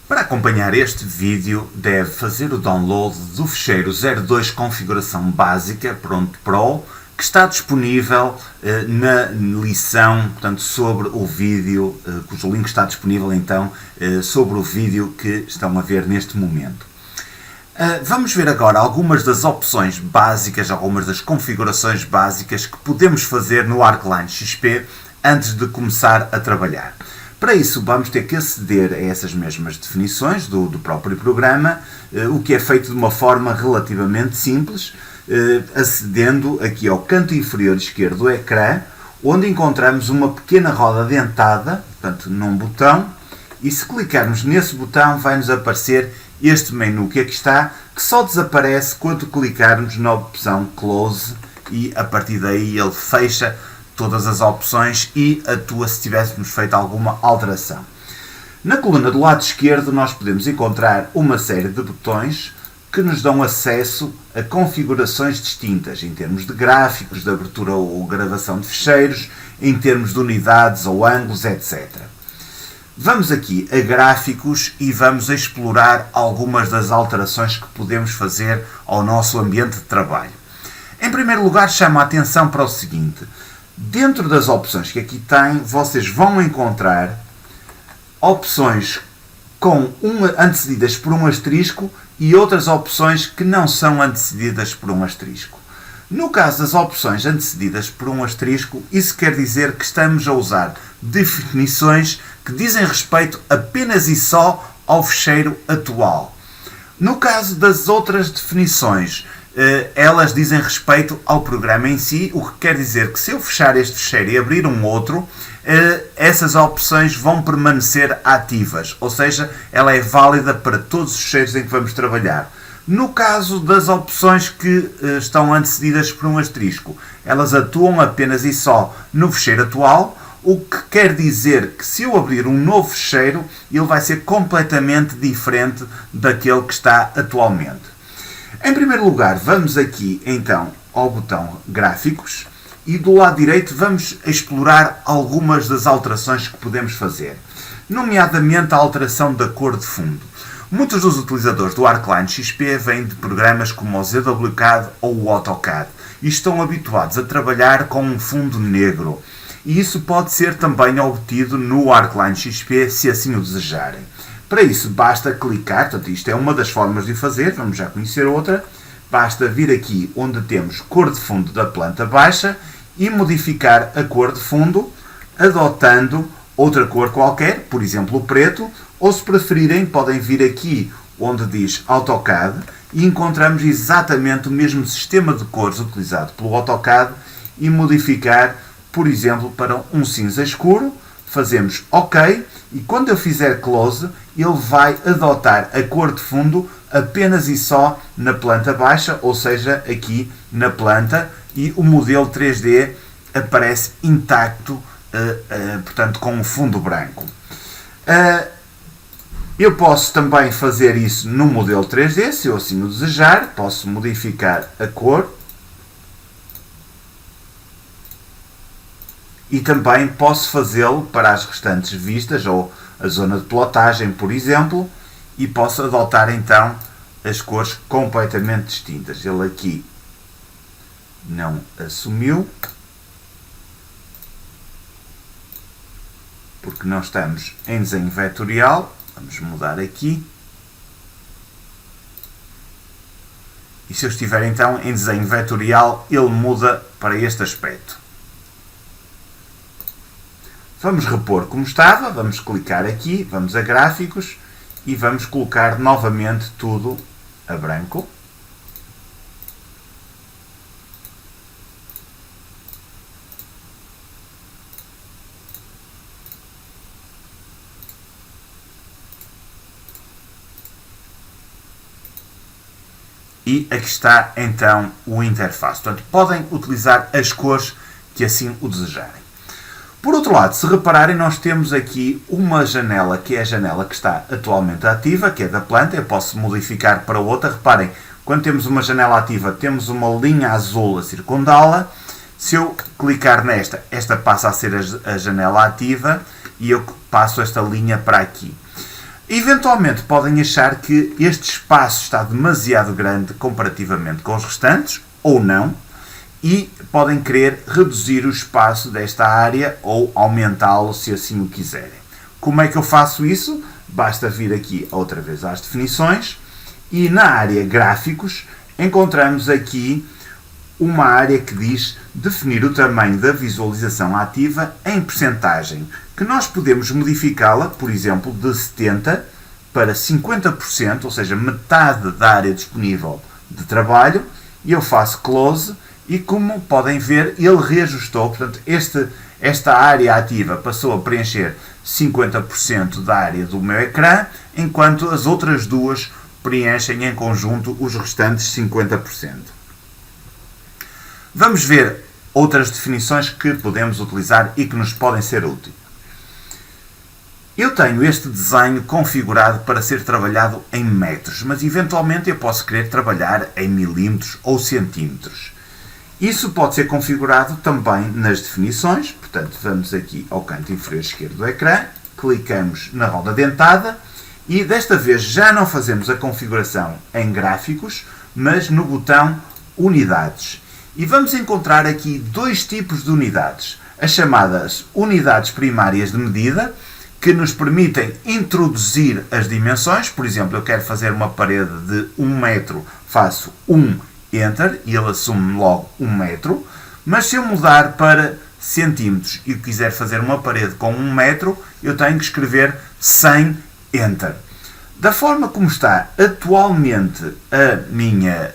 Para acompanhar este vídeo, deve fazer o download do ficheiro 02 configuração básica Pronto Pro, que está disponível na lição, portanto, sobre o vídeo, cujo link está disponível então sobre o vídeo que estão a ver neste momento. Vamos ver agora algumas das opções básicas, algumas das configurações básicas que podemos fazer no ArcLine XP antes de começar a trabalhar. Para isso vamos ter que aceder a essas mesmas definições do próprio programa, o que é feito de uma forma relativamente simples, acedendo aqui ao canto inferior esquerdo do ecrã, onde encontramos uma pequena roda dentada, portanto num botão, e se clicarmos nesse botão vai-nos aparecer este menu que aqui está, que só desaparece quando clicarmos na opção Close e a partir daí ele fecha todas as opções e atua se tivéssemos feito alguma alteração. Na coluna do lado esquerdo nós podemos encontrar uma série de botões que nos dão acesso a configurações distintas, em termos de gráficos, de abertura ou gravação de ficheiros, em termos de unidades ou ângulos, etc. Vamos aqui a gráficos e vamos explorar algumas das alterações que podemos fazer ao nosso ambiente de trabalho. Em primeiro lugar, chamo a atenção para o seguinte: dentro das opções que aqui têm, vocês vão encontrar opções antecedidas por um asterisco e outras opções que não são antecedidas por um asterisco. No caso das opções antecedidas por um asterisco, isso quer dizer que estamos a usar definições que dizem respeito apenas e só ao ficheiro atual. No caso das outras definições, elas dizem respeito ao programa em si, o que quer dizer que se eu fechar este ficheiro e abrir um outro, essas opções vão permanecer ativas, ou seja, ela é válida para todos os ficheiros em que vamos trabalhar. No caso das opções que estão antecedidas por um asterisco, elas atuam apenas e só no ficheiro atual, o que quer dizer que se eu abrir um novo ficheiro, ele vai ser completamente diferente daquele que está atualmente. Em primeiro lugar, vamos aqui então ao botão Gráficos e do lado direito vamos explorar algumas das alterações que podemos fazer, nomeadamente a alteração da cor de fundo. Muitos dos utilizadores do ArcLine XP vêm de programas como o ZWCAD ou o AutoCAD e estão habituados a trabalhar com um fundo negro. E isso pode ser também obtido no ArcLine XP se assim o desejarem. Para isso basta clicar, portanto isto é uma das formas de fazer, vamos já conhecer outra. Basta vir aqui onde temos cor de fundo da planta baixa e modificar a cor de fundo adotando outra cor qualquer, por exemplo o preto, ou se preferirem podem vir aqui onde diz AutoCAD e encontramos exatamente o mesmo sistema de cores utilizado pelo AutoCAD e modificar, por exemplo, para um cinza escuro. Fazemos OK e quando eu fizer Close, ele vai adotar a cor de fundo apenas e só na planta baixa, ou seja, aqui na planta, e o modelo 3D aparece intacto, portanto com um fundo branco. Eu posso também fazer isso no modelo 3D, se eu assim o desejar, posso modificar a cor. E também posso fazê-lo para as restantes vistas, ou a zona de plotagem, por exemplo, e posso adotar então as cores completamente distintas. Ele aqui não assumiu, porque não estamos em desenho vetorial. Vamos mudar aqui. E se eu estiver então em desenho vetorial, ele muda para este aspecto. Vamos repor como estava, vamos clicar aqui, vamos a Gráficos e vamos colocar novamente tudo a branco. E aqui está então o interface. Portanto, podem utilizar as cores que assim o desejarem. Por outro lado, se repararem, nós temos aqui uma janela, que é a janela que está atualmente ativa, que é da planta. Eu posso modificar para outra. Reparem, quando temos uma janela ativa, temos uma linha azul a circundá-la. Se eu clicar nesta, esta passa a ser a janela ativa e eu passo esta linha para aqui. Eventualmente podem achar que este espaço está demasiado grande comparativamente com os restantes, ou não, e podem querer reduzir o espaço desta área ou aumentá-lo se assim o quiserem. Como é que eu faço isso? Basta vir aqui outra vez às definições e na área gráficos encontramos aqui uma área que diz definir o tamanho da visualização ativa em percentagem, que nós podemos modificá-la, por exemplo, de 70% para 50%, ou seja, metade da área disponível de trabalho, e eu faço close e, como podem ver, ele reajustou. Portanto, esta área ativa passou a preencher 50% da área do meu ecrã, enquanto as outras duas preenchem em conjunto os restantes 50%. Vamos ver outras definições que podemos utilizar e que nos podem ser úteis. Eu tenho este desenho configurado para ser trabalhado em metros, mas eventualmente eu posso querer trabalhar em milímetros ou centímetros. Isso pode ser configurado também nas definições. Portanto, vamos aqui ao canto inferior esquerdo do ecrã, clicamos na roda dentada e desta vez já não fazemos a configuração em gráficos, mas no botão unidades. E vamos encontrar aqui dois tipos de unidades. As chamadas unidades primárias de medida, que nos permitem introduzir as dimensões. Por exemplo, eu quero fazer uma parede de 1 metro, faço 1 Enter e ele assume logo 1 metro. Mas se eu mudar para centímetros e quiser fazer uma parede com 1 metro, eu tenho que escrever 100 Enter. Da forma como está atualmente a minha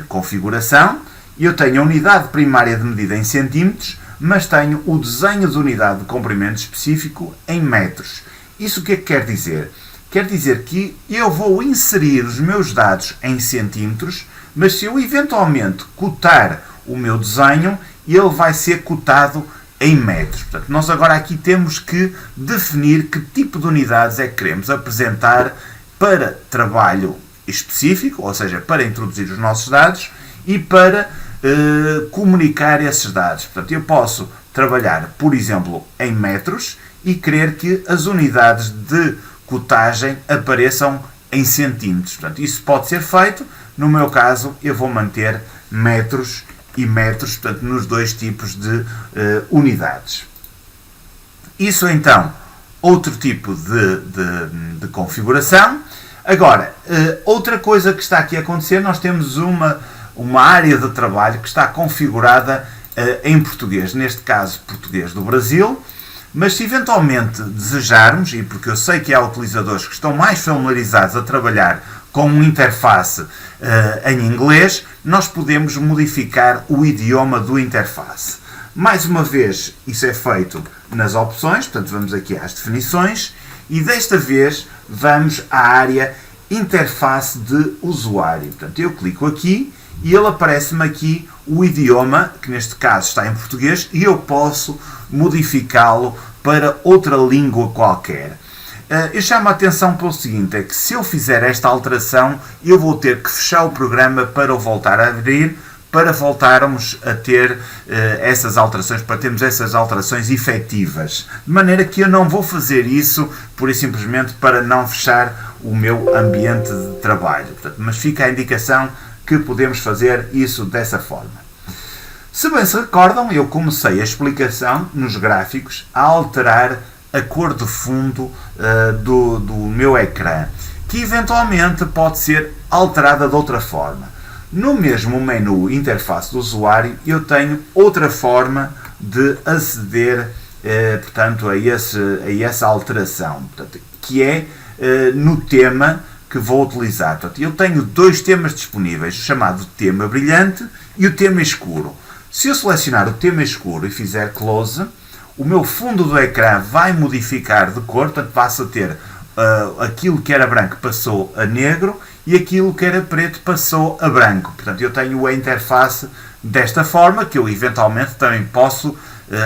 configuração, eu tenho a unidade primária de medida em centímetros, mas tenho o desenho de unidade de comprimento específico em metros. Isso o que é que quer dizer? Quer dizer que eu vou inserir os meus dados em centímetros, mas se eu eventualmente cotar o meu desenho, ele vai ser cotado em metros. Portanto, nós agora aqui temos que definir que tipo de unidades é que queremos apresentar para trabalho específico, ou seja, para introduzir os nossos dados e para comunicar esses dados. Portanto, eu posso trabalhar, por exemplo, em metros e querer que as unidades de cotagem apareçam em centímetros. Portanto, isso pode ser feito. No meu caso, eu vou manter metros e metros, portanto, nos dois tipos de unidades. Isso, então, outro tipo de configuração. Agora, outra coisa que está aqui a acontecer, nós temos uma área de trabalho que está configurada em português, neste caso português do Brasil, mas se eventualmente desejarmos, e porque eu sei que há utilizadores que estão mais familiarizados a trabalhar com uma interface em inglês, nós podemos modificar o idioma do interface. Mais uma vez, isso é feito nas opções, portanto vamos aqui às definições, e desta vez vamos à área interface de usuário. Portanto, eu clico aqui e ele aparece-me aqui o idioma, que neste caso está em português, e eu posso modificá-lo para outra língua qualquer. Eu chamo a atenção pelo seguinte, é que se eu fizer esta alteração, eu vou ter que fechar o programa para o voltar a abrir, para voltarmos a ter essas alterações, para termos essas alterações efetivas. De maneira que eu não vou fazer isso, pura e simplesmente para não fechar o meu ambiente de trabalho. Portanto, mas fica a indicação que podemos fazer isso dessa forma. Se bem se recordam, eu comecei a explicação nos gráficos a alterar a cor de fundo do meu ecrã, que eventualmente pode ser alterada de outra forma. No mesmo menu interface do usuário, eu tenho outra forma de aceder portanto, a essa alteração, portanto, que é no tema que vou utilizar. Portanto, eu tenho dois temas disponíveis, o chamado tema brilhante e o tema escuro. Se eu selecionar o tema escuro e fizer close, o meu fundo do ecrã vai modificar de cor, portanto passa a ter aquilo que era branco passou a negro e aquilo que era preto passou a branco. Portanto, eu tenho a interface desta forma, que eu eventualmente também posso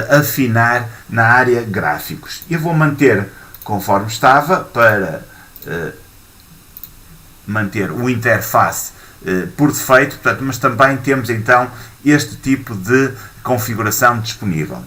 afinar na área gráficos. Eu vou manter conforme estava para manter o interface por defeito, portanto, mas também temos então este tipo de configuração disponível.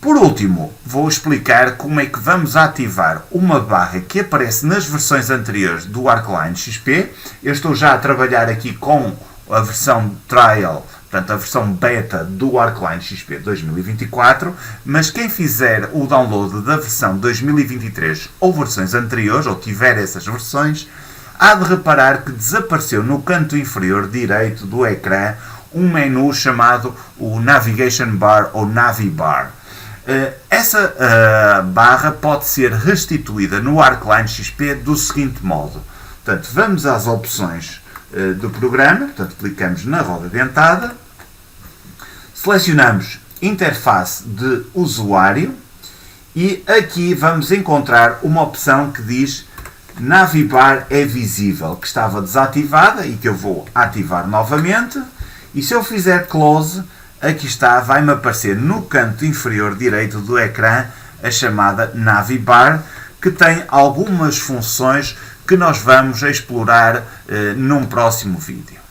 Por último, vou explicar como é que vamos ativar uma barra que aparece nas versões anteriores do ArcLine XP. Eu estou já a trabalhar aqui com a versão Trial, portanto a versão beta do ArcLine XP 2024, mas quem fizer o download da versão 2023 ou versões anteriores, ou tiver essas versões, há de reparar que desapareceu no canto inferior direito do ecrã um menu chamado o Navigation Bar ou Navibar. Essa barra pode ser restituída no ArcLine XP do seguinte modo. Portanto, vamos às opções do programa, portanto, clicamos na roda dentada, selecionamos Interface de usuário e aqui vamos encontrar uma opção que diz Navibar é visível, que estava desativada e que eu vou ativar novamente. E se eu fizer Close, aqui está, vai-me aparecer no canto inferior direito do ecrã a chamada Navibar, que tem algumas funções que nós vamos explorar num próximo vídeo.